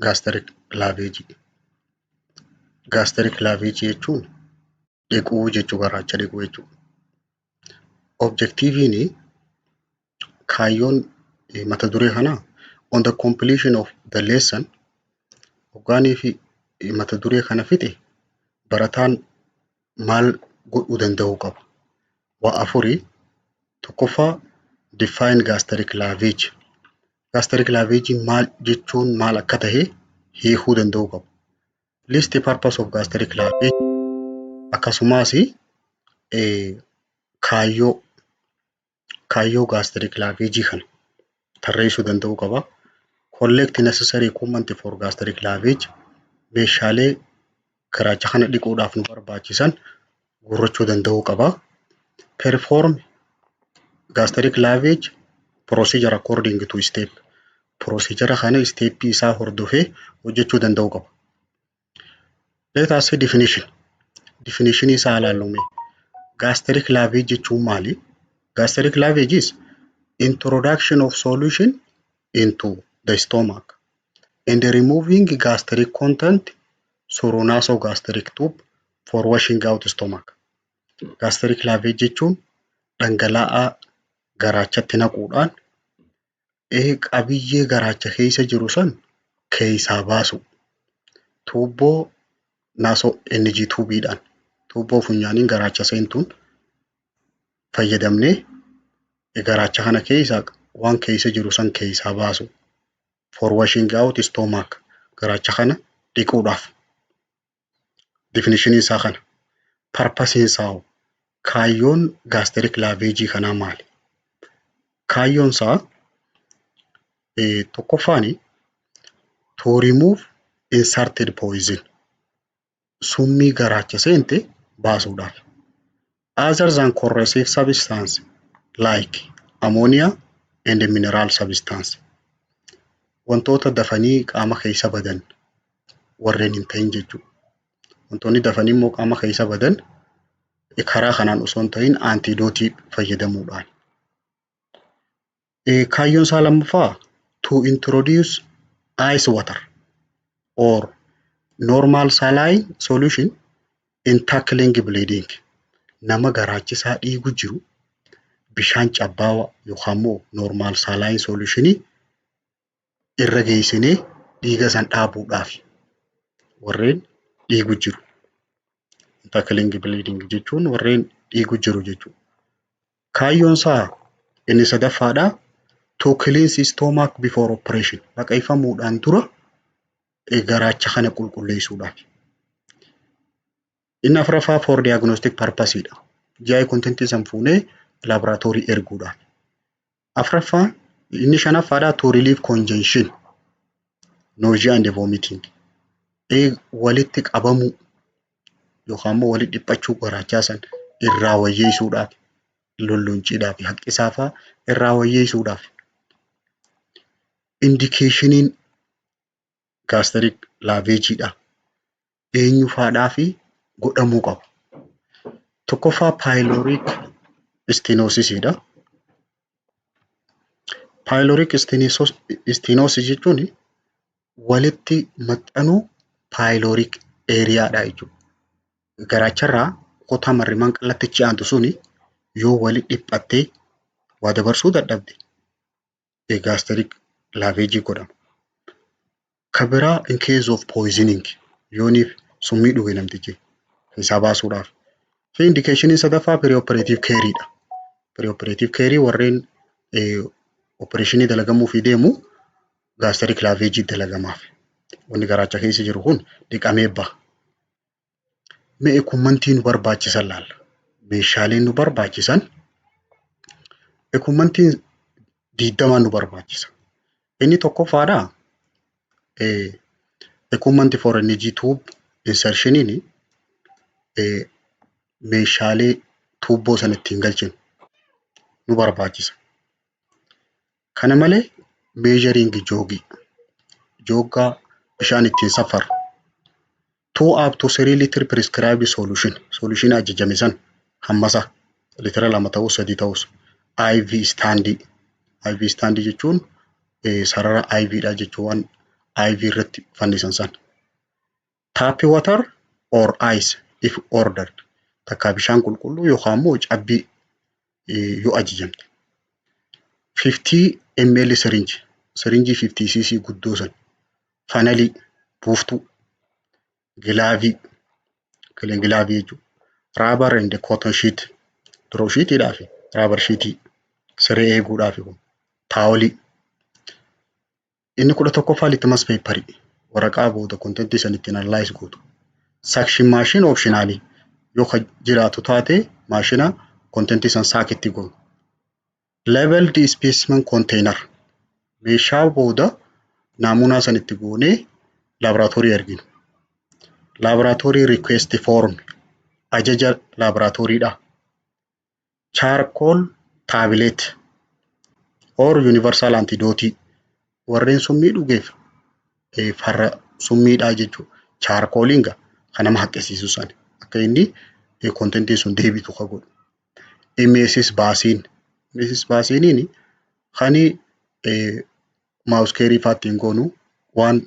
gaastaric laaveejii. Gaastaric laaveejii jechuun dhiquu jechuu, garaacha dhiquu jechuudha. Objektiiviin kaayyoon mata duree kanaa on the completion of the lesson hoggaanii fi mata duree kana fixe barataan maal godhuu danda'uu qaba? Waa afurii. Tokkoffaa define gaastaric laaveejii. Gaastaric laaveejiin maal jechuun maal akka ta'e hiikuu danda'uu qaba. List the purpose of gaastaric laaveejii. Akkasumas kaayyoo gaastaric laaveejii kana tarreessuu danda'uu qaba. Collect necessary equipment for gaastaric laaveejii. Meeshaalee garaacha kana dhiquudhaaf nu barbaachisan guurrachuu danda'uu qaba. Perform gaastaric laaveejii procedure according to step. Procedure kana step isaa hordofee hojjechuu danda'uu qaba. Let us say definition. Definition isaa ilaallume. Gaastaric laaveejii jechuun maali? Gaastaric laaveejii is introduction of solution into the stomach and removing gastric content through nasogastric tube for washing out stomach. Gaastaric laaveejii jechuun dhangala'aa garaachatti naquudhaan qabiyyee garaacha keessa jiru san keessaa baasu. Tuubboo NG tuubiidhaan, tuubboo funyaaniin garaacha seentuun fayyadamnee garaacha kana keessaa waan keessa jiru san keessaa baasu. For washing out stomach, garaacha kana dhiquudhaaf. Definition isaa kana. Purpose isaa kaayyoon gaastaric laaveejii kanaa maali? Kaayyoon isaa tokkoffaani to remove inserted poison. Summii garaacha seente baasuudhaaf. Other than corrosive substance like ammonia and mineral substance. Wantoota dafanii qaama keessa badan warreen hin ta'in jechuudha. Wantoonni dafanii immoo qaama keessa badan karaa kanaan osoo hin ta'in antidootii fayyadamuudhaan. Kaayyoon isaa lammaffaa to introduce ice water or normal saline solution in tackling bleeding. Nama garaachisaa dhiigu jiru bishaan cabbaawaa yookaan immoo normal saline solution irra geessinee dhiiga san dhaabuudhaaf warreen dhiigu jiru. Tackling bleeding jechuun warreen dhiigu jiru jechuudha. Kaayyoon isaa inni sadaffaadha. To cleanse stomach before operation. Baqayfamuudhaan dura garaacha kana qulqulleessuudhaaf. Inni afuraffaa for diagnostic purpose dha. GI content san fuunee laboratory erguudhaaf. Afuraffaa inni shanaffaadha to relieve congestion, nausea and vomiting. Walitti qabamuu yookaan immoo walitti dhiphachuu garaachaa san irraa wayyeessuudhaaf, lollonciidhaaf, haqqisaafaa irraa wayyeessuudhaaf. Indicationiin gaastaric laaveejiidha. Eenyufaadhaa fi godhamuu qaba. Tokkoffaa pyloric stenosis dha. Pyloric stenosis jechuun walitti maxxanuu pyloric area dha jechuudha. Garaacharraa kutaa marrimaan qallattichi aantu suni yoo walitti dhiphattee waa dabarsuu dadhabde gaastaric laaveejii godhama. Kabiraa in case of poisoning yooniif summii dhuge namtichi isaa baasuudhaaf. Indication sadaffaa perioperative care dha. Perioperative care warreen operation dalagamuu fi deemu gaastaric laaveejii dalagamaaf. Wanni garaacha keessa jiru kun dhiqamee baha. Mee equipmentii nu barbaachisan laalla. Meeshaaleen nu barbaachisan equipmentii 20 nu barbaachisa. Inni tokkoffaadha equipment for NG tube insertion meeshaalee tuubboo sana ittiin galchinu nu barbaachisa. Kana malee measuring jooggaa bishaan ittiin safaru. 2 up to 3 liter prescribed solution. Solution ajajame san hammasa litira 2 ta'us 3 ta'us. IV stand. IV stand jechuun sarara IV dha jechuun IV irratti fannisan san. Tap water or ice if ordered. Takka bishaan qulqulluu yookaan immoo cabbii yoo ajajamte. 50 ml syringe. Syringe 50 cc guddoo san. Fanalii buuftuu. Gilaavii. Gilaavii jechuudha. Rubber and cotton sheet. Duroo sheetiidhaaf rubber sheetii siree eeguudhaaf kun. Taawolii. Inni 11ffaa litmus paperii. Waraqaa booda content san ittiin analyze gootu. Suction machine optionally yoo jiraatu taate maashina content san saakitti gootu. Labeled specimen container. Meeshaa booda naamunaa san itti goonee laboratory erginu. Laboratory request form. Ajaja laboratoriidha. Charcoal tablet or universal antidote. Warreen summii dhugeef farra summiidhaa jechuudha. Charcoalinga kan nama haqqisiisu san akka inni content sun deebitu ka godhu. Mrs. Basin. Mrs. Basiniin kan mouse carry faattiin goonu waan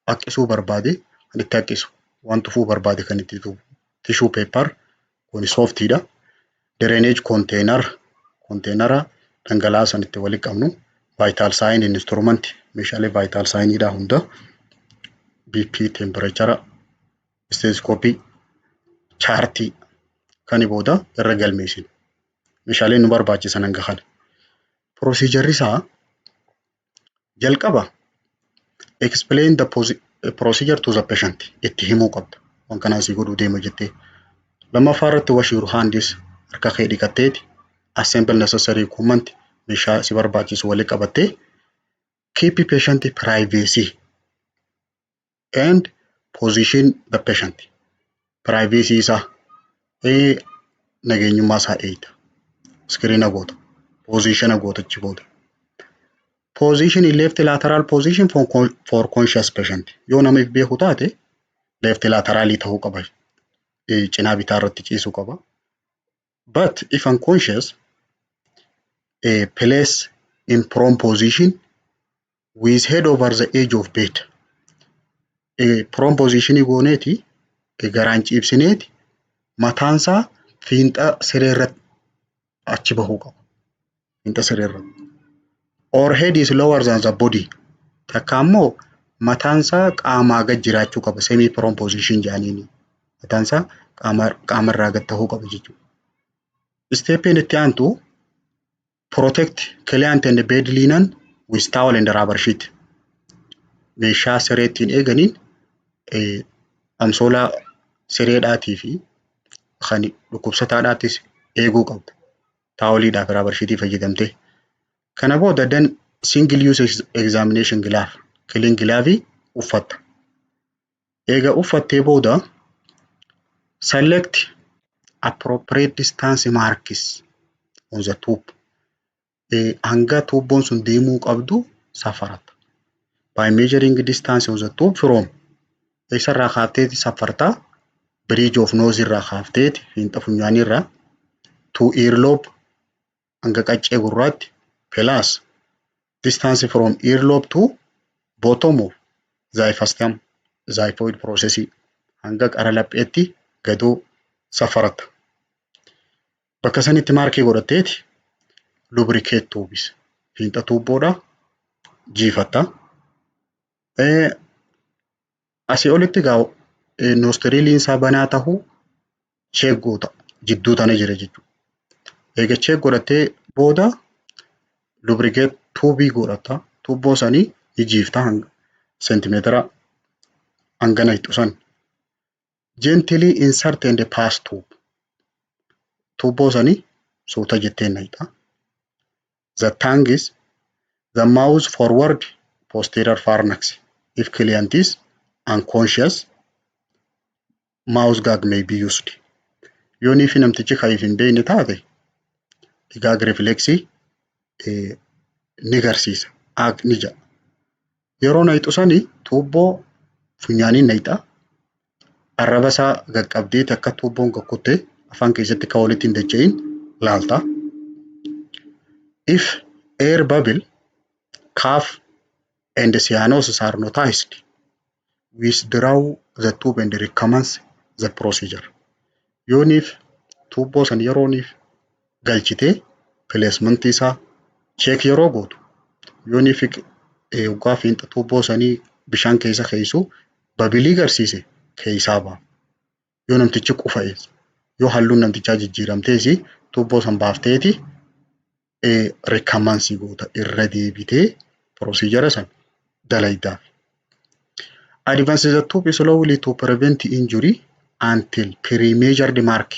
haqqisuu barbaade kan itti haqqisu. Waan tufuu barbaade kan itti tufu. Tissue paper kun softiidha. Drainage container. Containera dhangala'aa san itti walitti qabnu. Vital sign instrument. Meeshaalee vital signidha hunda. BP temperature. Stethoscope. Chartii. Kan booda irra galmeessinu. Meeshaaleen nu barbaachisan hanga kana. Procedure isaa jalqaba. Explain the procedure to the patient. Itti himuu qabda. Waan kanaa si godhuu deema jettee. Lammaffaa irratti wash your hands. Harka kee dhiqatteeti. Assemble necessary equipment. Meeshaa si barbaachisu walitti qabattee. Keep patient privacy and position the patient. Privacy isaa nageenyummaa isaa eegda. Screen goota. Position goota achi booda. Position in left lateral position for conscious patient. Yoo nama if beeku taate left laterally ta'uu qaba. Cinaa bitaa irratti ciisuu qaba. But if unconscious, place in prone position with head over the edge of bed. Prone position gooneeti garaan ciibsineeti mataansaa fiinxa siree irratti achi bahuu qaba. Fiinxa siree irratti. Or head is lower than the body. Takka immoo mataansaa qaamaa gad jiraachuu qaba. Semi prone position jedhaniini. Mataansaa qaamarraa gad ta'uu qaba jechuudha. Stepin itti aantu protect client and bed linen with towel and rubber sheet. Meeshaa sireettiin eeganiin amsoolaa sireedhaatii fi kan dhukkubsataadhaattis eeguu qabda. Taawoliidhaa fi rubber sheetii fayyadamtee. Kana booda dan single use examination glove. Clean glove uffatta. Eega uffattee booda select appropriate distance marks on the tube. Hanga tuubboon sun deemuu qabdu safarata. By measuring distance of the tube from eessarraa kaafteeti safartaa bridge of nose irraa kaafteeti fiinxa funyaanii irraa to earlobe hanga qaccee gurraatti plus distance from earlobe to bottom of xiphostomy xiphoid process hanga qara lapheetti gadoo safarata. Bakka sanitti maarkii godhatteeti lubricate tubes. Fiinxa tuubboodha jiifatta. Asii olitti gaa nostriliin isaa banaa tahuu check goota. Jidduu tana jira jechuudha. Eega check godhattee booda lubricate tuubii godhatta. Tuubboo sanii jiifta hanga sentimeetira hangana hixu san. Gently insert and pass tube. Tuubboo sanii suuta jettee naqxa. The tongue is the mouth forward posterior pharynx. If client is unconscious, mouth gag may be used. Yoon if namtichi kaif hin beekne taate gag reflexi ni garsiisa. Ni jira. Yeroo naqxu sanii tuubboo funyaaniin naqxa. Arraba isaa qaqqabdeeti akka tuubboon gakkutte afaan keessatti ka walitti hin dacha'in laalta. If air bubble, cough and the cyanosis are noticed, withdraw the tube and recommence the procedure. Yooniif tuubboo san yerooniif galchitee placement isaa check yeroo gootu yooniif waggaa fiinxa tuubboo sanii bishaan keessa keessu babilii garsiise keessaa ba'a. Yoo namtichi qufa'es yoo halluun namtichaa jijjiiramtees tuubboo san baafteeti recommence goota irra deebitee procedure san dalaydaaf. Advance the tube slowly to prevent injury until pre-measured mark.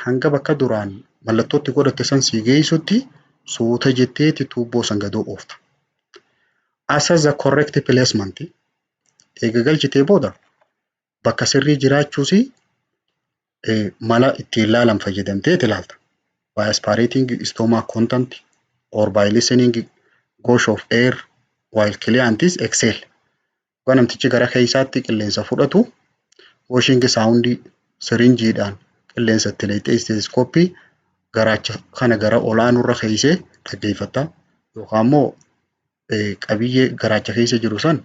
Hanga bakka duraan mallattootti godhatte san sii geessutti suuta jetteeti tuubboo san gadoo oofta. Assess the correct placement. Eega galchitee booda bakka sirrii jiraachuusi mala ittiin ilaalan fayyadamteeti ilaalta. By aspirating stomach content or by listening gush of air while clients exhale. Waan namtichi gara keessaatti qilleensa fudhatu washing sound sirinjiidhaan qilleensa itti leexee stethoscope garaacha kana gara olaanurra keessee dhaggeeffata yookaan immoo qabiyyee garaacha keessa jiru san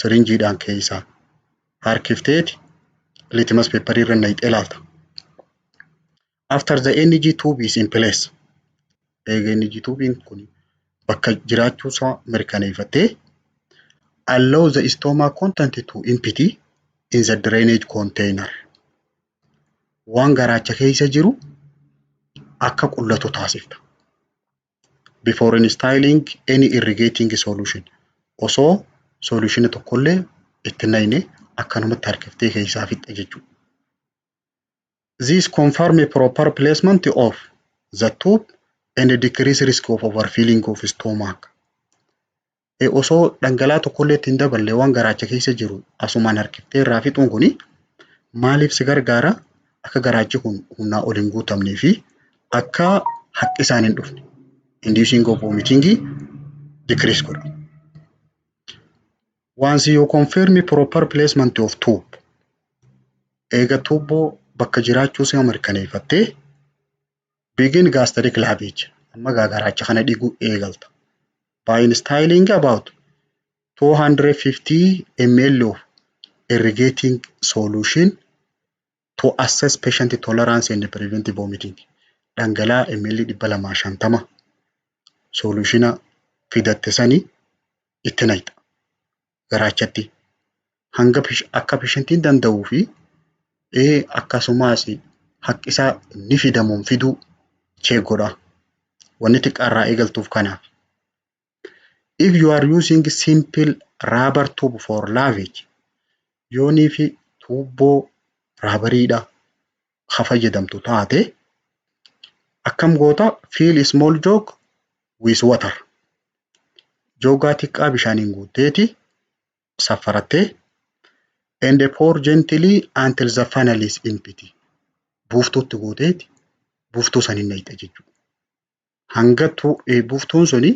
sirinjiidhaan keessaa harkifteeti litmus paper irra naqxee ilaalta. After the NG tube is in place, NG tube kun bakka jiraachuusaa mirkaneeffattee allow the stomach content to empty in the drainage container. Waan garaacha keessa jiru akka qullatu taasifta. Before installing any irrigating solution. Osoo solution tokkollee itti naqne akkanumatti harkiftee keessaa fixxe jechuudha. This confirm a proper placement of the tube and decrease risk of overfilling of stomach. Osoo dhangala'aa tokkollee ittiin daballe waan garaacha keessa jiru asumaan harkiftee irraa fixuun kuni maaliif si gargaara? Akka garaachi kun humnaa ol hin guutamnee fi akka haqqi isaan hin dhufne. Inducing of vomiting decrease godha. Once you confirm proper placement of tube, eega tuubboo bakka jiraachuu isaa mirkaneeffattee begin gastric lavage. Amma garaacha kana dhiguu eegalta. By installing about 250 ml of irrigating solution to assess patient tolerance and prevent vomiting. Dhangala'aa ml 250 solutiona fidatte sanii itti naqxa garaachatti hanga akka patientiin danda'uu fi akkasumas haqqisaa ni fidamuun fiduu check godha. Wanni xiqqaarraa eegaltuuf kanaaf. If you are using simple rubber tube for lavage, yoonii fi tuubboo raabariidha ha fayyadamtu taate akkam goota fill small jog with water. Joogaa xiqqaa bishaaniin guutteeti saffarattee and pour gently until the funnel is empty. Buuftuutti guuteeti buuftuu saniin naqxa jechuudha. Hanga buuftuun suni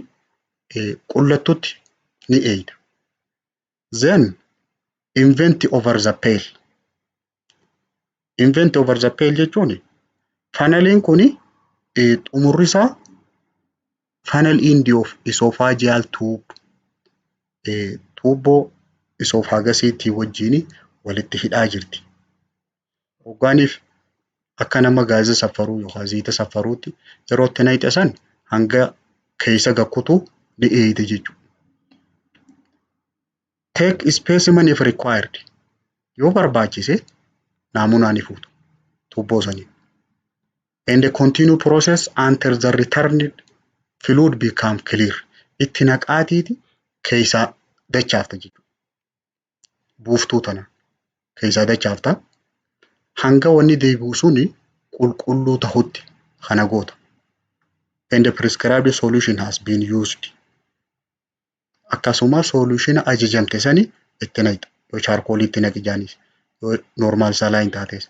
qullattutti ni eeyita. Then invent over the pail. Invent over the pail jechuun funneliin kuni xumurri isaa funnel end of esophageal tube tuubboo esophagasiitii wajjin walitti hidhaa jirti. Hoggaaniif akka nama gaazii safaruu yookaan zayita safaruutti yeroo itti naqxe san hanga keessa gakkutu ni eeyita jechuudha. Take specimen if required. Yoo barbaachise naamunaa ni fuutu tuubboo sanii. And continue process until the returned fluid become clear. Itti naqaatiiti keessaa dachaafta jechuudha. Buuftuu tana keessaa dachaafta. Hanga wanni deebi'u suni qulqulluu tahutti kana goota. And the prescribed solution has been used. Akkasuma solution ajajamte sani itti naqxa. Yoo charcoal itti naqi jaanis yoo normal saline taates.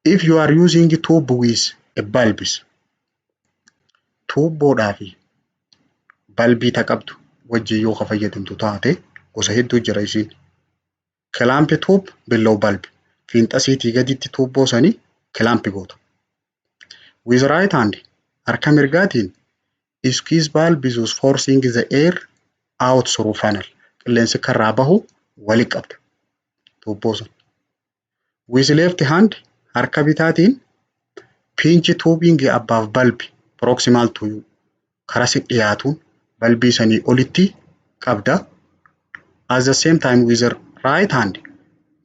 If you are using tube with a bulbs, tuubboodhaa fi balbii taqabdu wajjin yoo fayyadamtu taate gosa hedduu jira isiin. Clamp tube below bulb. Fiinxasiitii gaditti tuubboo sanii clamp goota. With right hand harka mirgaatiin squeeze bulb is forcing the air out through funnel. Qilleensi karraa bahu walitti qabda tuubboo sun. With left hand harka bitaatiin pinch tubing above bulb proximal to you. Karaa si dhiyaatuun balbii sanii olitti qabda. At the same time with the right hand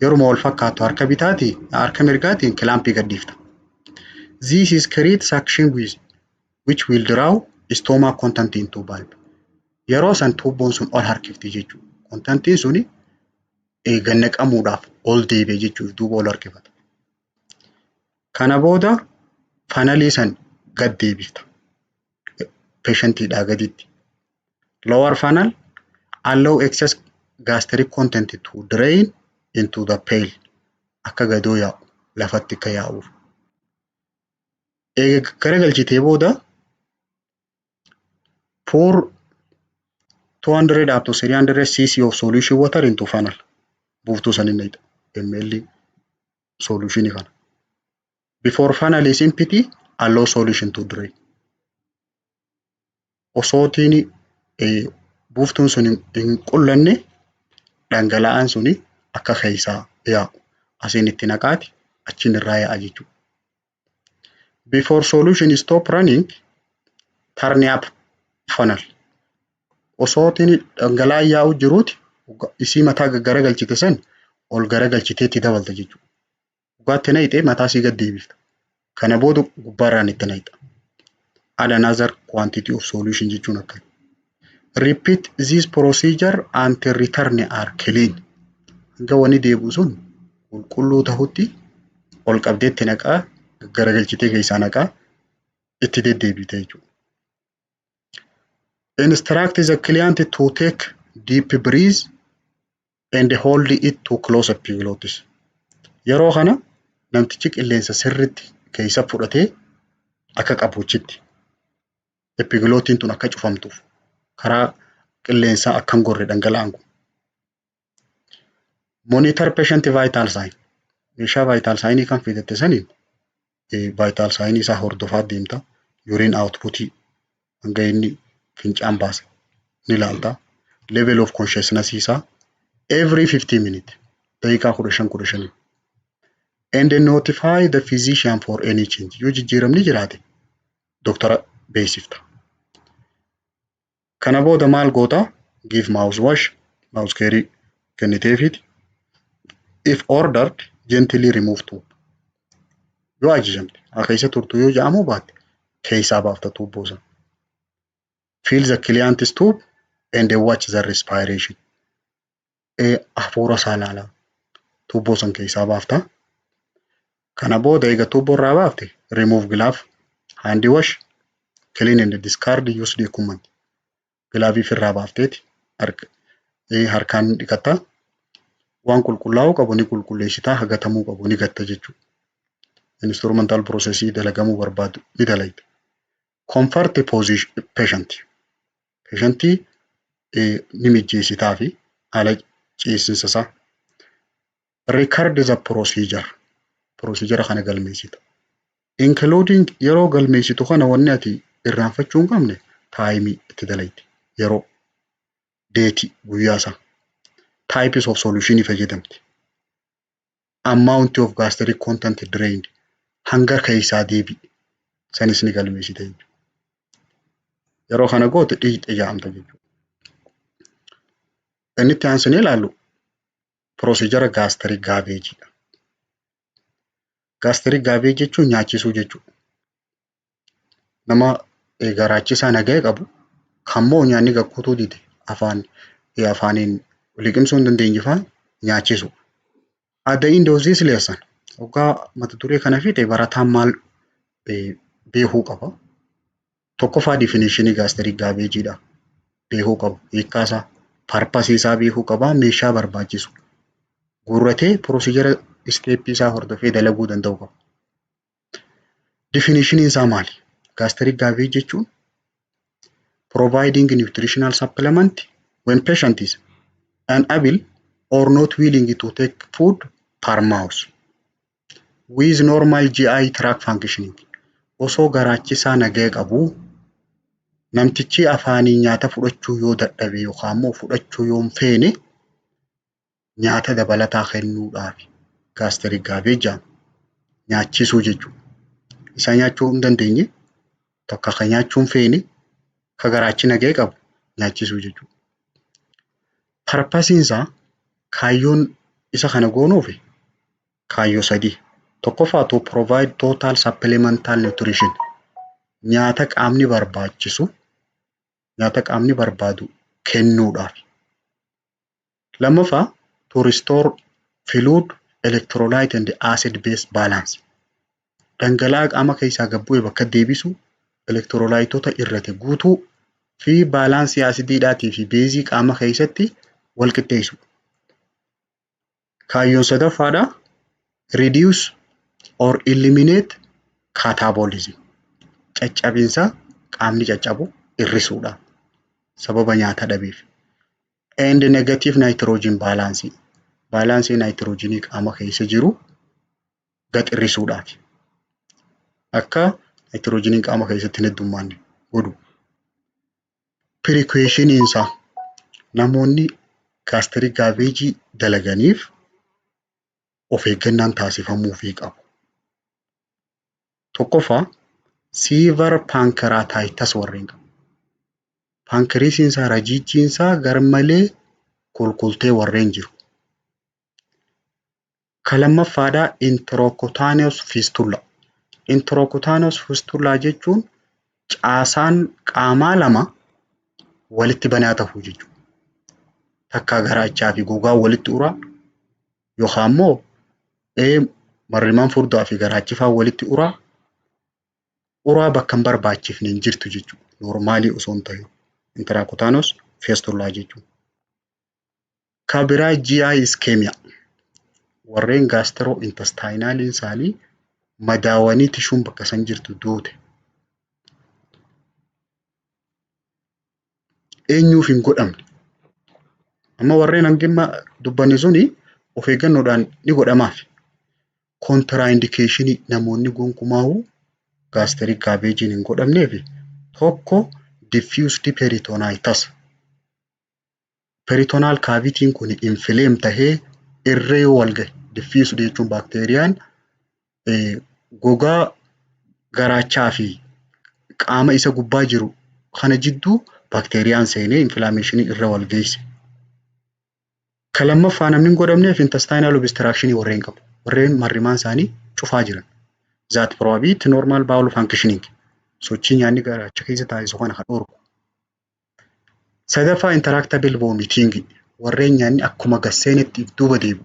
yeruma wal fakkaatu harka bitaatii harka mirgaatiin kilaampii gadhiifta. This is create suction with which will draw stomach content into bulb. Yeroo san tuubboon sun ol harkifti jechuudha. Contentiin suni gannaqamuudhaaf ol deebi'e jechuudha duuba ol harkifata. Kana booda fanalii san gad deebifta. Patientidhaa gaditti. Lower funnel allow excess gastric content to drain into the pail. Akka gadoo yaa'u lafatti akka yaa'uuf. Eega garagalchitee booda pour 200 up to 300 cc of solution water into funnel. Buuftuu san inni ml solution kana. Before funnel is empty, allow solution to drain. Osootiin buuftuun sun hin qullanne dhangala'aan suni akka keessaa yaa'u asiin itti naqaati achiin irraa yaa'a jechuudha. Before solution stop running, turn up funnel. Osootiin dhangala'aan yaa'u jiruuti isii mataa garagalchite san ol garagalchiteetti dabalta jechuudha. Dhugaatti naqxee mataa sii gad deebifta. Kana booda gubbaarraan itti naqxa. Add another quantity of solution jechuun akka. Repeat this procedure until return are clean. Hanga wani deebi'u sun qulqulluu tahutti ol qabdeetti naqaa garagalchitee keessaa naqaa itti deddeebite jechuudha. Instruct the client to take deep breath and hold it to close epiglottis. Yeroo kana namtichi qilleensa sirriitti keessa fudhatee akka qabuuchitti epiglottiin tun akka cufamtuuf karaa qilleensaa akkan gorre dhangala'aan kun. Monitor patient vital sign. Meeshaa vital sign kan fidatte saniin vital sign isaa hordofaa deemta. Urine output hanga inni fincaan baase ni ilaalta. Level of consciousness isaa every 15 minutes. Daqiiqaa 15. And then notify the physician for any change. Yoo jijjiiramni jiraate doktora beeksifta. Kana booda maal goota? Give mouthwash, mouth care kenniteefiti. If ordered, gently remove tube. Yoo ajajamte keessa turtu yoo jedhamu baatte keessaa baafta tuubboo sana. Fill the client's tube and watch the respiration. Hafuura isaa ilaalaa tuubboo san keessaa baafta. Kana booda eega tuubboo irraa baafte remove glove, hand wash, clean and discard used equipment. Gilaavii firraa baafteeti harkaan dhiqatta. Waan qulqullaa'uu qabu ni qulqulleessitaa, hagatamuu qabu ni gatta jechuudha. Instrumental processii dalagamuu barbaadu ni dalayta. Comfort position patient. Patientii ni mijjeessitaa fi haala ciisinsa isaa. Record the procedure. Procedure kana galmeessita. Including yeroo galmeessitu kana wanni ati irraanfachuu hin qabne taayimii itti dalayti. Yeroo deeti guyyaa isaa. Types of solution fayyadamti. Amount of gastric content drained. Hanga keessaa deebi'e. Sanis ni galmeessita jechuudha. Yeroo kana goote dhiixe jaamta jechuudha. Inni itti aansinee ilaallu procedure gastric garbage. Gastric garbage jechuun nyaachisuu jechuudha. Nama garaachisaa nagahee qabu kammoo nyaanni gakkuutuu dide afaaniin liqimsuu hin dandeenye fa'aa nyaachisu. At the end of this lesson, waggaa mata duree kana fixe barataan maal beekuu qaba? Tokkoffaa definitionii gastric garbageedha. Beekuu qabu. Hiikkaasaa, purpose isaa beekuu qaba. Meeshaa barbaachisu. Guurratee procedure step isaa hordofee dalaguu danda'u qaba. Definitionii isaa maali? Gastric garbage jechuun providing nutritional supplement when patient is unable or not willing to take food per mouth with normal GI tract functioning. Osoo garaachisaa nagahee qabu Namtichi afaanii nyaata fudhachuu yoo dadhabe yookaan immoo fudhachuu yoo hin feene nyaata dabalataa kennuudhaaf gaastiriik gaabeej jedhama. Nyaachisuu jechuudha. Isa nyaachuu hin dandeenye tokko kan nyaachuu hin feene kan garaachi nagahee qabu nyaachisuu jechuudha. Parpasiin isaa kaayyoon isa kana goonuuf kaayyoo sadii. Tokkoffaa to provide total supplemental nutrition. Nyaata qaamni barbaadu kennuudhaaf. Lammaffaa to restore fluid, electrolyte and acid base balance. Dhangala'aa qaama keessaa gad bu'e bakka deebisu, elektiroolaayitoota irratti guutuu fi baalaansii asidiidhaatii fi beezii qaama keessatti wal qixxeessu. Kaayyoon sadaffaadha. Reduce or eliminate catabolism. Caccabinsa qaamni caccabu hir'isuudha. Sababa nyaata dhabeef. And negative nitrogen balance. Baalaansii nitrogenii qaama keessa jiru gad hir'isuudhaaf. Akka nitrogeniin qaama keessatti hin heddummaanne godhu. Precautionin isaa namoonni gaastiriik gaabeejii dalaganiif of eeggannaan taasifamuufii qabu. Tokkoffaa severe pancreatitis warreen qabu. Paankiriisiin isaa rajiijiin isaa garmalee kulkultee warreen jiru. Kan lammaffaadhaa intracutaneous fistula. Intracutaneous fistula jechuun caasaan qaamaa lama walitti banaa ta'uu jechuudha. Takka garaachaa fi gogaa walitti uraa yookaan immoo marrimaan furdaa fi garaachi fa'aa walitti uraa bakka hin barbaachifne hin jirtu jechuudha. Normaalii osoo hin ta'in intracutaneous fistula jechuudha. Kan biraa GI ischemia. Warreen gastrointestinal isaanii madaawanii tishuun bakka san jirtu duute. Eenyuuf hin godhamne. Amma warreen hangimma dubbanni suni of eeggannoodhaan ni godhamaaf. Contraindication namoonni gonkumaa'uu gaastiriik gaabeejiin hin godhamneef tokko diffused peritonitis. Peritonaal kaavitiin kun inflamed tahee irree yoo wal gahe diffused jechuun baakteeriyaan gogaa garaachaa fi qaama isa gubbaa jiru kana jidduu baakteeriyaan seenee inflameeshinii irra wal geesse. Kan lammaffaa namni hin godhamneef intestinal obstruction warreen qabu. Warreen marrimaan isaanii cufaa jiran. That prohibit normal bowel functioning. Sochii nyaanni garaacha keessa taasisu kana kan dhorku. Sadaffaa intractable vomiting. Warreen nyaanni akkuma gasseenetti duuba deebi'u.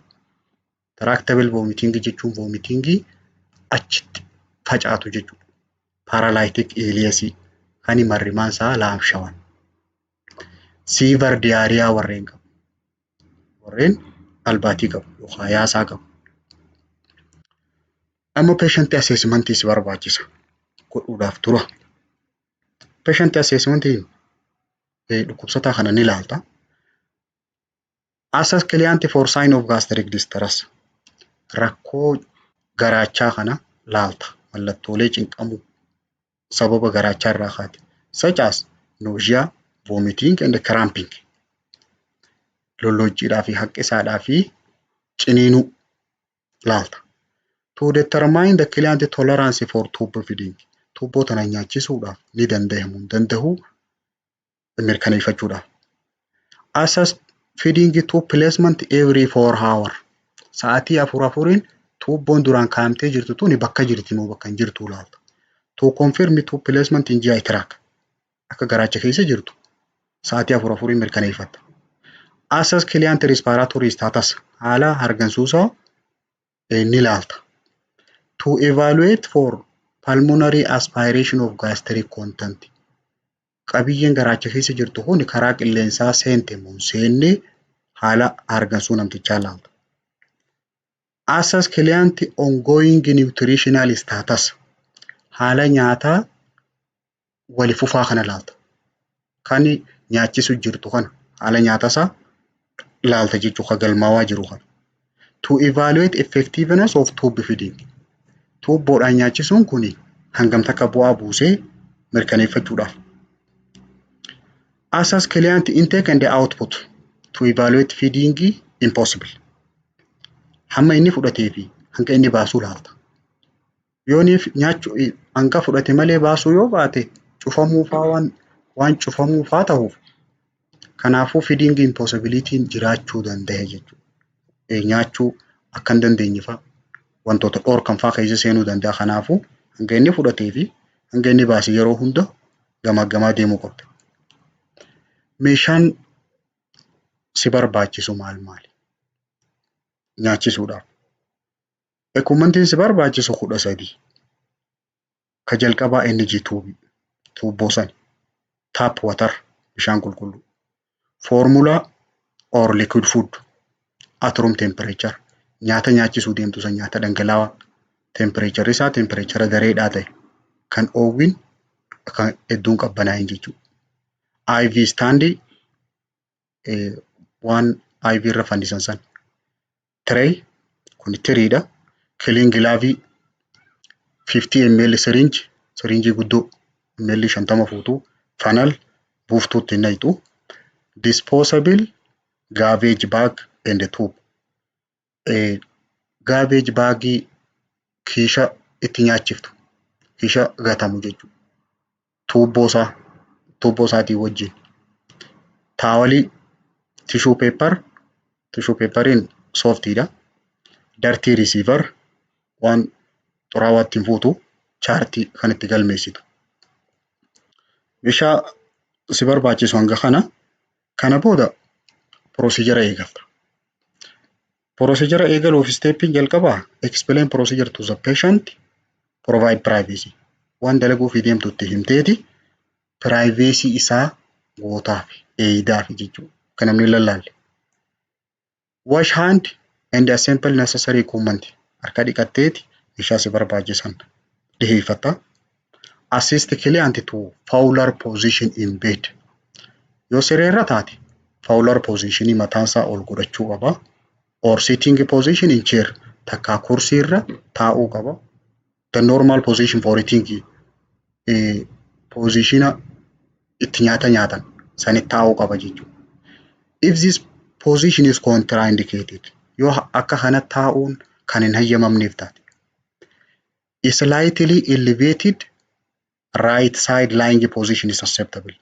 Intractable vomiting jechuun vomitingii achitti facaatu jechuudha. Paralytic ileus kan marrimaan isaa laamshawan. Severe diarrhea warreen qabu. Warreen albaatii qabu yookaan yaasaa qabu. Amma patient assessment is barbaachisa godhuudhaaf tura. Patient assessment dhukkubsataa kana ni ilaalta. Assess client for sign of gastric distress. Rakkoo garaachaa kana laalta. Mallattoolee cinqamuu sababa garaachaa irraa kaate. Such as nausea, vomiting and cramping. Lollojjiidhaa fi haqqisaadhaa fi ciniinuu laalta. To determine the client tolerance for tube feeding. Tubboo tana nyaachisuudhaaf ni danda'u mirkaneeffachuudhaaf. Assess feeding to placement every 4 hours. Sa'aatii 4 tubboon duraan kaa'amtee jirtu tuni bakka jirti moo bakka hin jirtu laalta. To confirm to placement in GI tract. Akka garaacha keessa jirtu sa'aatii 4 mirkaneeffatta. Assess client respiratory status. Haala hargansuusaa ni laalta. To evaluate for pulmonary aspiration of gastric content. Qabiyyeen garaacha keessa jirtu kun karaa qilleensaa seente moo seenne haala hargansuu namtichaa laalta. Assess client ongoing nutritional status. Haala nyaataa wali fufaa kana laalta. Kan nyaachisu jirtu kana haala nyaatasaa laalta jechuudha galmaawaa jiru kana. To evaluate effectiveness of tube feeding. Tubboodhaan nyaachisuun kun hangam takka bu'aa buusee mirkaneeffachuudhaaf. Assess client intake and the output to evaluate feeding impossible. Hamma inni fudhatee fi hanga inni baasuu laalta. Yooniif nyaachuu hanga fudhate malee baasuu yoo baate cufamuu fa'aa waan cufamuu fa'aa ta'uuf kanaafuu feeding impossibility'n jiraachuu danda'e jechuudha. Nyaachuu akka hin dandeenye fa'aa wantoota dhorkan fa'aa keessa seenuu danda'a. Kanaafuu hanga inni fudhatee fi hanga inni baase yeroo hunda gamaa deemuu qabda. Meeshaan si barbaachisu maal maali? Nyaachisuudhaaf. Equipmentiin si barbaachisu 13. Ka jalqabaa energy tuubboo sani. Tap water bishaan qulqulluu. Formula or liquid food at room temperature. Nyaata nyaachisuu deemtu san nyaata dhangala'aa temperature isaa temperature gareedhaa ta'e kan oowwin kan hedduun qabbanaa'in jechuudha. IV standii waan IV irra fannisan san. Tray kun tiriidha. Clean glove 50 ml syringe guddoo ml 50 fuutuu. Funnel buuftuutti nayitu. Disposable garbage bag and the tube. Garbage bagii kiisha itti nyaachiftu. Kiisha gatamu jechuudha. Tuubboo isaatii wajjin. Taawalii tissue paperiin sooftiidha. Dirty receiver waan xuraawaa ittiin fuutu chaartii kan itti galmeessitu. Meeshaa si barbaachisu hanga kana booda procedure eegalta. Procedure eegaluuf steppiin jalqabaa explain procedure to the patient, provide privacy. Waan dalaguu fi deemtutti himteeti privacy isaa gootaaf eeydaaf jechuudha. Kan namni lallaalle. Wash hand and assemble necessary equipment. Harka dhiqatteeti meeshaa si barbaachisan dhiheeffata. Assist client to fowler position in bed. Yoo sireerra taate fowler position mataansaa ol godhachuu qaba. Or sitting position in chair takkaa kursiirra taa'uu qaba. The normal position for eating position itti nyaatan sanitti taa'uu qaba jechuudha. If this position is contraindicated, yoo akka kana taa'uun kan hin hayyamamneef taate. Slightly elevated right side lying position is acceptable.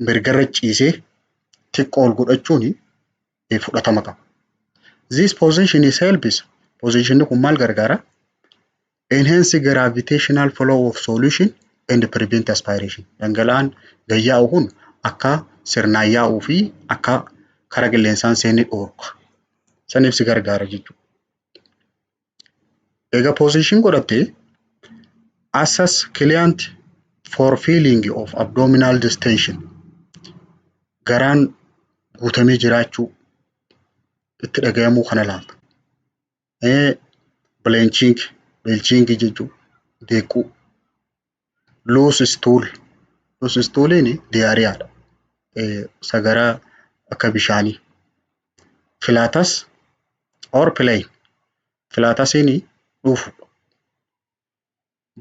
Mirgarra ciisee xiqqoo ol godhachuun fudhatama qaba. This position is helps. Position kun maal gargaara? Enhance gravitational flow of solution and prevent aspiration. Dhangala'aan gayyaa'u kun akka sirnaan yaa'uu fi akka karaa qilleensaan seenne dhorka. Saniif si gargaara jechuudha. Egaa position godhattee assess client for feeling of abdominal distension. Garaan guutamee jiraachuu itti dhaga'amuu kana laalta. Belching jechuun deequu. Loose stool'n diyaariyaadha. Sagaraa akka bishaanii. Flatus or plain. Flatus'n dhufu.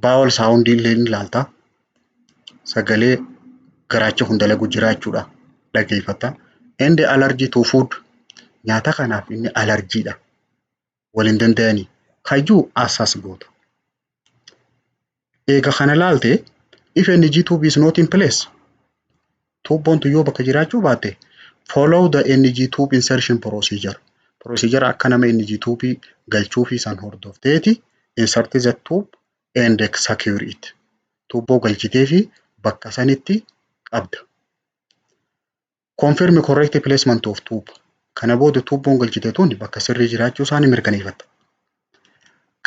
Bowel sound illee ni laalta. Sagalee garaacha hundalagu jiraachuudha dhageeffata. And allergy to food. Nyaata kanaaf inni allergiidha. Waliin danda'anii kayyuu assess goota. Eega kana laalte if energy tube is not in place. Tuubboon yoo bakka jiraachuu baate follow the energy tube insertion procedure. Procedure akka nama energy tube galchuu fi san hordofteeti insert the tube and secure it. Tuubboo galchitee fi bakka sanitti qabda. Confirm correct placement of tube. Kana booda tuubboon galchite tun bakka sirrii jiraachuu isaanii mirkaneeffata.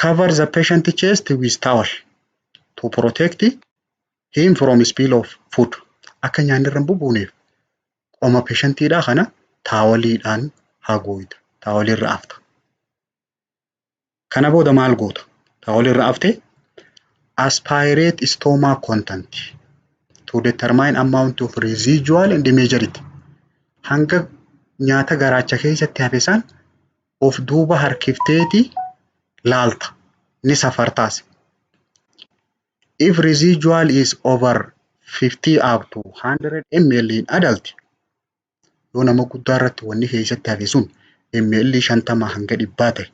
Cover the patient chest with towel to protect him from spill of food. Akka nyaanni irra hin bubuuneef qoma patientiidhaa kana taawaliidhaan haguugda. Taawalirra afta. Kana booda maal goota? Taawalirra aftee aspirate stomach content to determine amount of residual and measure it. Hanga nyaata garaacha keessatti hafe san of duuba harkifteeti laalta. Ni safartaas. If residual is over 50 up to 100 ml in adult yoo nama guddaa irratti wanni keessatti hafe sun ml 50 hanga 100 ta'e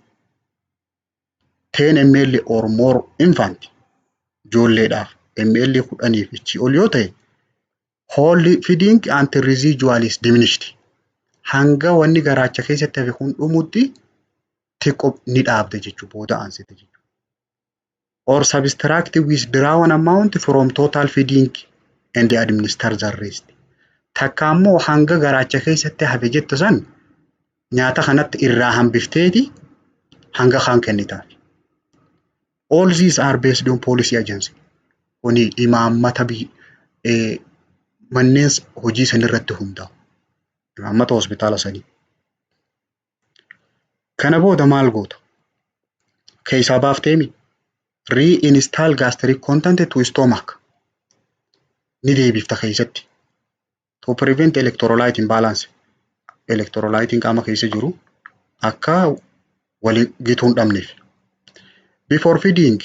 10 ml or more infant ijoolleedhaaf ml 10 fi achii ol yoo ta'e whole feeding until residual is diminished hanga wanni garaacha keessatti hafe kun dhumutti xiqqoo ni dhaabde jechuudha booda aansite jechuudha. Or subtract withdrawn amount from total feeding and administer the rest. Takka ammoo hanga garaacha keessatti hafe jettu san nyaata kanatti irraa hambifteeti hanga kaan kennitaaf. All these are based on policy agency. Kuni imaammata manneen hojii san irratti hundaa'u. Imaammata hospitaala sanii. Kana booda maal goota? Keessaa baafteemi reinstall gastric content to stomach. Ni deebifta keessatti. To prevent electrolyte imbalance. Electrolyte qaama keessa jiru akka wali gituun dhabneef. Before feeding,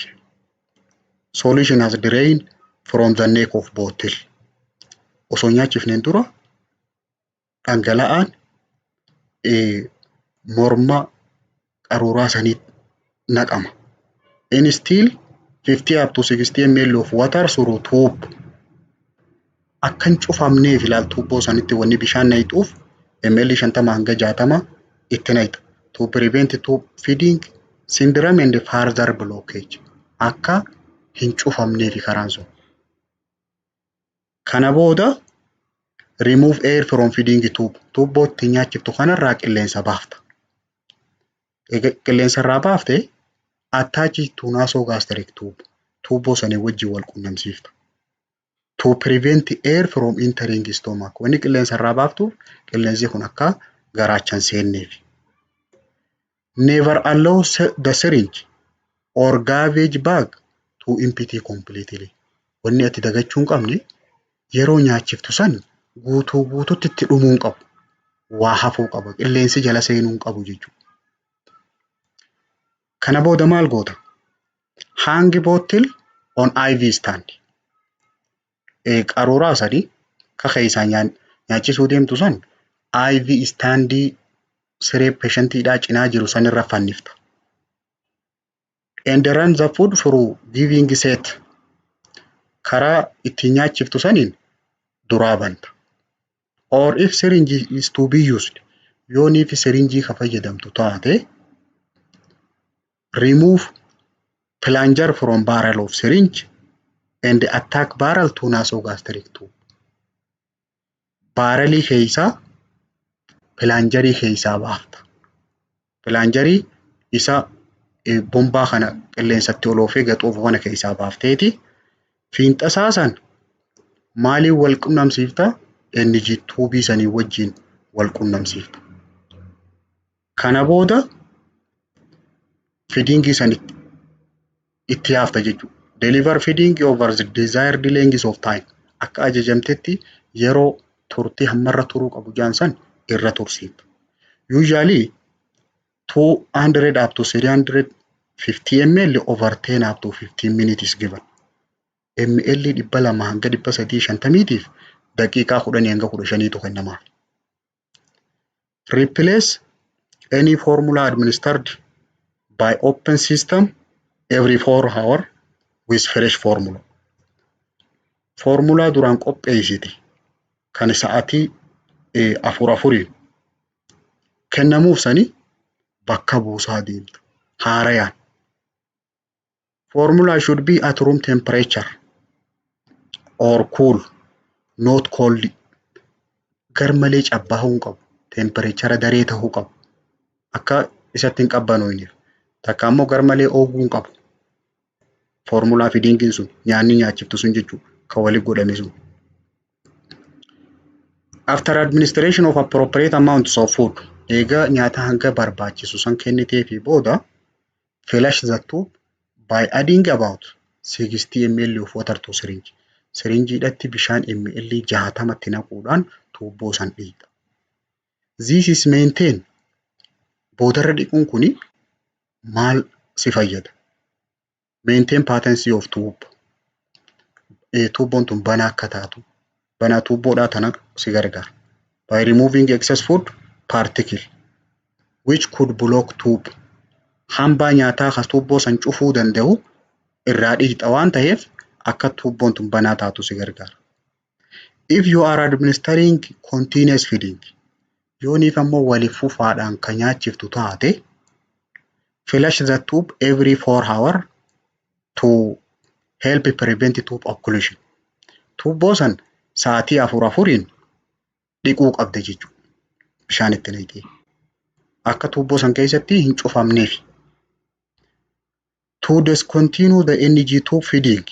solution has drained from the neck of bottle. Osoo nyaachifneen dura dhangala'aan morma qaruuraa sanii naqama. And still 50 up to 60 ml of water through tube. Akkan cufamneef ilaal tuubboo sanitti wanni bishaan naqxuuf ml 50 hanga 60 itti naqxa. To prevent tube feeding syndrome and further blockage. Akka hin cufamneef karaan sun. Kana booda remove air from feeding tube. Tuubboo itti nyaachiftu kanarraa qilleensa baafta. Qilleensa irraa baafte attach to nasogastric tube. Tuubboo sanii wajjin wal qunnamsiifta. To prevent air from entering stomach. Wanni qilleensa irraa baaftuuf qilleensi kun akka garaachan seenneef. Never allow the syringe or garbage bag to empty completely. Wanni ati dagachuu hin qabne yeroo nyaachiftu san guutuutti itti dhumuu hin qabu. Waa hafuu qaba. Qilleensi jala seenuu hin qabu jechuudha. Kana booda maal goota? Hang bottle on IV stand. Qaruuraa sadii ka keessaa nyaachisuu deemtu san IV standii siree patientiidhaa cinaa jiru san irra fannifta. And run the food through giving set. Karaa itti nyaachiftu saniin duraa banta. Or if syringe is to be used, yoo niifi syringe ka fayyadamtu taate remove plunger from barrel of syringe and attack barrel to nasogastric tube. Barrelii keessaa plangerii keessaa baafta. Plangerii isa bombaa kana qilleensatti oloofee gaxuuf wana keessaa baafteeti. Fiinxasaa san maaliin wal qunnamsiifta? NG tuubii sanii wajjin wal qunnamsiifta. Kana booda feeding san itti yaafta jechuudha. Deliver feeding over the desired length of time. Akka ajajamtetti yeroo turtii hammarra turuu qabu jaansan irra tursiifta. Usually 200 up to 350 ml over 10 up to 15 minutes is given. ml 200 hanga 350tiif daqiiqaa 10 hanga 15tu kennamaaf. Replace any formula administered by open system every 4 hours with fresh formula. Formula duraan qopheessite kan sa'aatii afuriin kennamuuf sanii bakka buusaa deemta. Haarayaan. Formula should be at room temperature or cool, not cold. Garmalee cabbaa'uu hin qabu. Temperature daree ta'uu qabu. Akka isatti hin qabbanoofneef. Takka ammoo garmalee ooguu hin qabu. Formula feeding sun nyaanni nyaachiftu sun jechuudha. Kan waliin godhame sun. After administration of appropriate amounts of food, eega nyaata hanga barbaachisu san kennitee fi booda flush the tube by adding about 60 ml of water to syringe. Syringeedhatti bishaan ml 60tti naquudhaan tuubboo san dhiita. This is maintain. Boodarra dhiquun kuni maal si fayyada? Maintain patency of tube. tuubboon tun banaa akka taatu banaa tuubboodhaa tana si gargaara. By removing excess food particle which could block tube. Hambaa nyaataa kan tuubboo san cufuu danda'u irraa dhiixa waan ta'eef akka tuubboon tun banaa taatu si gargaara. If you are administering continuous feeding, yooniif ammoo waliif fufaadhaan kan nyaachiftu taate, flush the tube every 4 hours to help prevent tube occlusion. Tuubboo san sa'aatii 4 dhiquu qabda jechuudha. Bishaan itti naqxee. Akka tuubboo san keessatti hin cufamneef. To discontinue the NG tube feeding,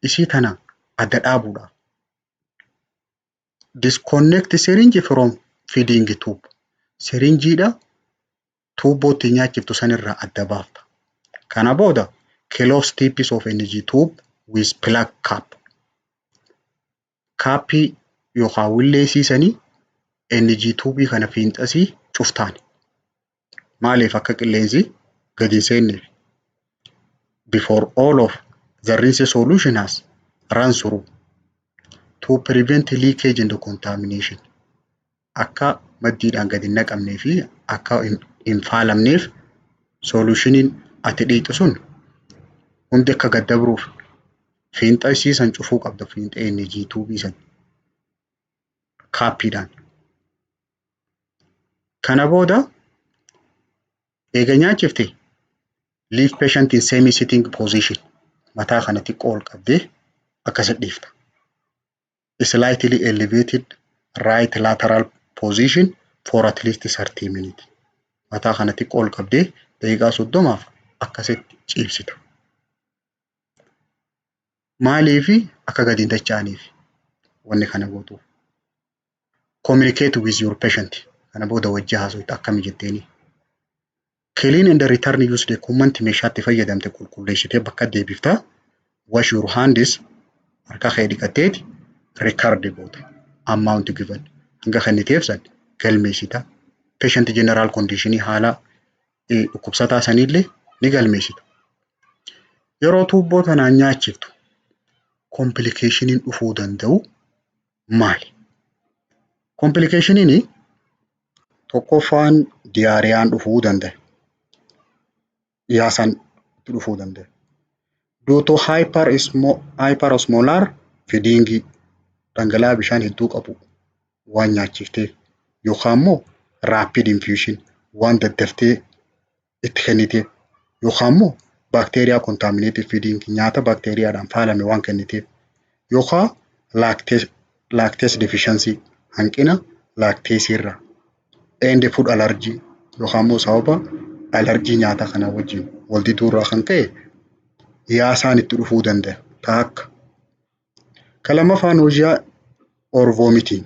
isii tana adda dhaabuudhaaf. Disconnect syringe from feeding tube. Syringeedha tuubbootti nyaachiftu sanirraa adda baafta. Kana booda close tips of NG tube with plug cap. Kaappii yookaan willee siisanii NG tuubii kana fiinxasii cuftaan. Maaliif akka qilleensi gadi hin seenneef. Before all of the rinse solution has run through to prevent leakage and contamination. Akka maddiidhaan gadi hin naqamnee fi akka hin faalamneef solutioniin ati dhiitu sun hundi akka gad dabruuf fiinxa isii san cufuu qabda fiinxa NG tuubii san kaappiidhaan. Kana booda eega nyaachifte leave patient in semi-sitting position. Mataa kana xiqqoo ol qabdee akkas dhiifta. Slightly elevated right lateral position for at least 30 minutes. Mataa kana xiqqoo ol qabdee daqiiqaa 30 akkasitti ciibsita. Maaliifi akka gadi hin dacha'aniif wanni kana gootuuf. Communicate with your patient. Kana booda wajji haasoftu akkami jetteeni. Clean and return use document meeshaatti fayyadamte qulqulleessitee bakka deebiftaa. Wash your hands. Harka kee dhiqatteeti record goota. Amount given. Hanga kenniteef san galmeessita. Patient general condition haala dhukkubsataa sanillee ni galmeessita. Yeroo tuubboo tanaan nyaachiftu complicationin dhufuu danda'u maali? Complicationin tokkoffaan diyaariyaan dhufuu danda'a. Yaasan dhufuu danda'a. Due to hyperosmolar feeding dhangala'aa bishaan hedduu qabu waan nyaachifteef yookaan immoo rapid infusion waan daddaftee itti kenniteef yookaan immoo bacteria contaminated feeding nyaata bacteriaadhaan faalame waan kenniteef yookaan lactase deficiency hanqina lactase irraa and food allergy yookaan immoo sababa allergy nyaata kana wajjin wal diduu irraa kan ka'e yaasaan itti dhufuu danda'a. Taakka kalamaffaa nausea or vomiting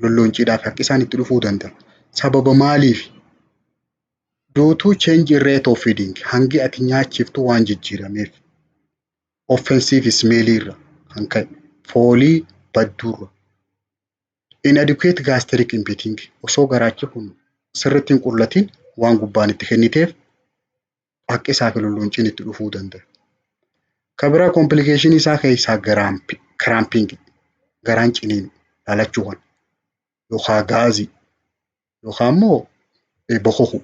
lollonciidhaaf haqqisaan itti dhufuu danda'a. Sababa maaliif? Due to change in rate of feeding hangi ati nyaachiftu waan jijjiirameef. Offensive smell irra kan ka'e foolii badduurra. Inadequate gastric emptying osoo garaachi kun sirriitti hin qullatin waan gubbaan itti kenniteef haqqisaa fi lollonciin itti dhufuu danda'a. Kabira complication isaa keessaa cramping garaan ciniin dhalachuuwwan yookaan gaazii yookaan immoo bokoku.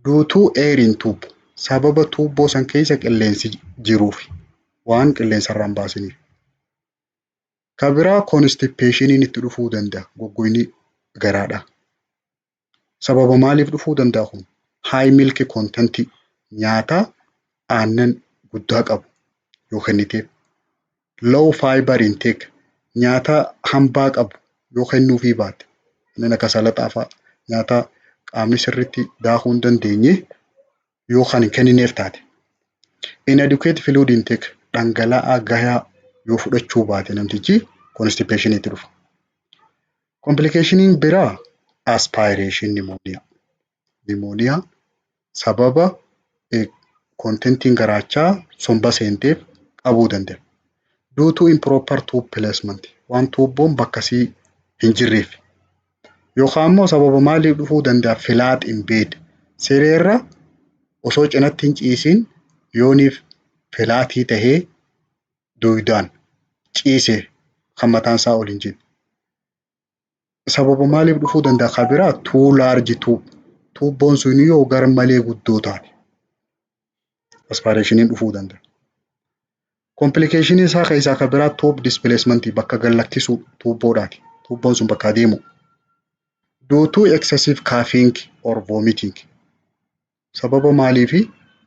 Due to air in tube sababa tuubboo san keessa qilleensi jiruuf waan qilleensarraan baasiniif. Kabira constipationiin itti dhufuu danda'a goggoyni garaadha. Sababa maaliif dhufuu danda'a kun? High milk content nyaata aannan guddaa qabu yoo kenniteef. Low fiber intake nyaata hambaa qabu yoo kennuufii baatte. Inni akka salaxaa fa'a nyaata qaamni sirriitti daakuu hin dandeenye yoo kan hin kennineef taate. Inadequate fluid intake dhangala'aa gahaa yoo fudhachuu baate namtichi constipation itti dhufa. Complicationin biraa aspiration pneumonia. Pneumonia sababa contentiin garaachaa somba seenteef qabuu danda'a. Due to improper tube placement waan tuubboon bakkasii hin jirreef. Yookaan immoo sababa maaliif dhufuu danda'a? Flat in bed sireerra osoo cinatti hin ciisin yooniif filaatii tahee duwidaan ciise kan mataan isaa ol hin jenne. Sababa maaliif dhufuu danda'a? Kan biraa too large tube. Tuubboon sun yoo garmalee guddoo taate aspirationiin dhufuu danda'a. Complication isaa keessaa kan biraa tube displacement bakka gallakkisuu tuubboodhaati. Tuubboon sun bakka adeemu. Due to excessive coughing or vomiting. Sababa maaliifi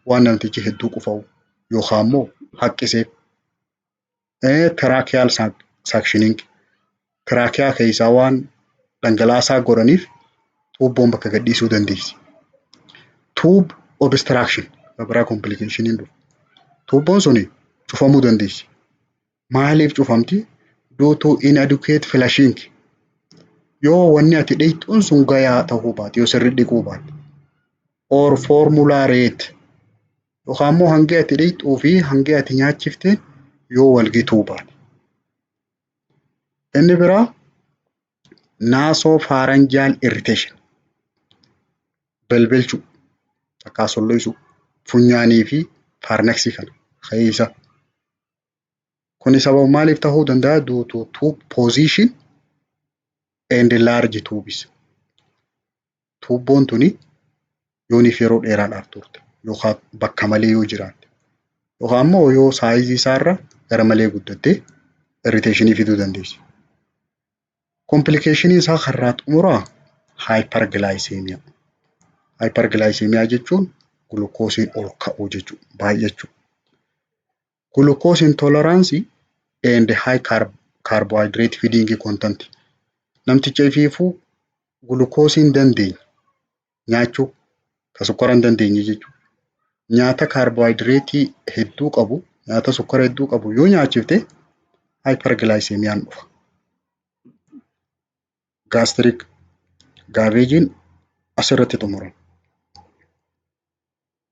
waan namtichi hedduu qufa'u yookaan immoo haqqisee. Tracheal suctioning. Trachea keessaa waan dhangalaasaa godhaniif tuubboon bakka gadhiisuu dandeessi. Tube obstruction kan biraa complicationin dhufu. Tuubboon suni cufamuu dandeessi. Maaliif cufamti? Due to inadequate flushing. Yoo wanni ati dhiqxuun sun gayaa ta'uu baate, yoo sirrii dhiquu baate. Or formula rate. Yookaan immoo hangi ati dhiqxuu fi hangi ati nyaachifteen yoo walgituu baate. Inni biraa nasopharyngeal irritation. Belbelchuu, akkaasolloisuu, funyaanii fi pharynxii kana keessa. Kuni sababa maaliif ta'uu danda'a? Due to tube position and large tubes. Tuubboon tuni yooniif yeroo dheeraadhaaf turte yookaan bakka malee yoo jiraatte yookaan immoo yoo saayizii isaarra gara malee guddatte irritationii fiduu dandeessi. Complication isaa karraa xumuraa hyperglycemia. Hyperglycemia jechuun gulukoosiin ol ka'uu jechuudha, baay'achuu. Glucose intolerance and high carbohydrate feeding content. Namticha ifiifuu gulukoosiin dandeenye nyaachuu ka sukkara hin dandeenye jechuudha. Nyaata carbohydrate hedduu qabu, nyaata sukkara hedduu qabu yoo nyaachifte hyperglycemiaan dhufa. Gastric gaaveejiin asirratti xumurama.